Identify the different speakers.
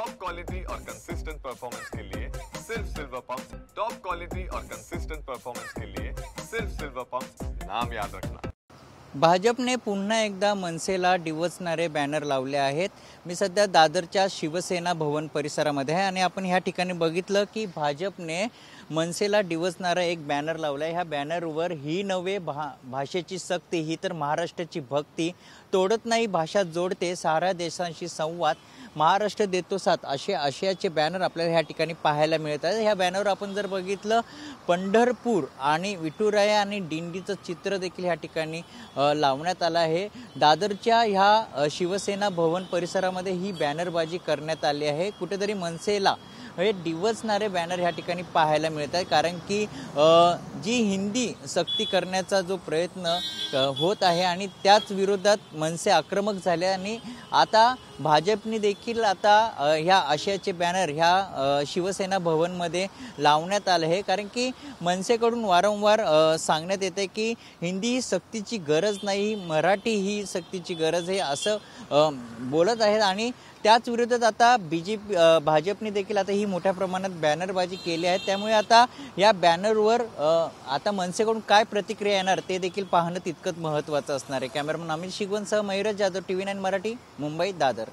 Speaker 1: Top quality और consistent performance के लिए सिर्फ सिल्वर पंप। टॉप क्वालिटी और कंसिस्टेंट परफॉर्मेंस के लिए सिर्फ सिल्वर पंप, नाम याद रखना।
Speaker 2: भाजपने पुन्हा एकदा मनसेला डिवचणारे बॅनर लावले आहेत। मी सध्या दादरच्या शिवसेना भवन परिसरामध्ये आहे आणि आपण ह्या ठिकाणी बघितलं की भाजपने मनसेला डिवचणारा एक बॅनर लावलाय। ह्या बॅनरवर ही नवे भाषेची सक्ती, ही तर महाराष्ट्राची भक्ती, तोडत नाही भाषा जोडते, साऱ्या देशांशी संवाद, महाराष्ट्र देतो साथ, असे आशयाचे बॅनर आपल्याला ह्या ठिकाणी पाहायला मिळतात। ह्या बॅनरवर आपण जर बघितलं पंढरपूर आणि विठुराया आणि दिंडीचं चित्र देखील ह्या ठिकाणी लावण्यात आलं आहे। दादरच्या ह्या शिवसेना भवन परिसरामध्ये ही बॅनरबाजी करण्यात आली आहे। कुठेतरी मनसेला हे डिवचणारे बॅनर ह्या ठिकाणी पाहायला मिळत आहे, कारण की जी हिंदी सक्ती करण्याचा जो प्रयत्न होत आहे आणि त्याच विरोधात मनसे आक्रमक झाले आणि आता भाजपने देखील आता ह्या आशयाचे बॅनर ह्या शिवसेना भवनमध्ये लावण्यात आले आहे। कारण की मनसेकडून वारंवार सांगण्यात येते की हिंदी ही सक्तीची गरज नाही, मराठी ही सक्तीची गरज आहे असं बोलत आहेत आणि त्याच विरोधात आता भाजपने देखील आता ही मोठ्या प्रमाणात बॅनरबाजी केली आहे। त्यामुळे आता या बॅनरवर आता मनसेकडून काय प्रतिक्रिया येणार ते देखील पाहणं तितकंच महत्त्वाचं असणार आहे। कॅमेरामन अमित शिगवणसह मयूरज जाधव, TV9 मराठी, मुंबई, दादर।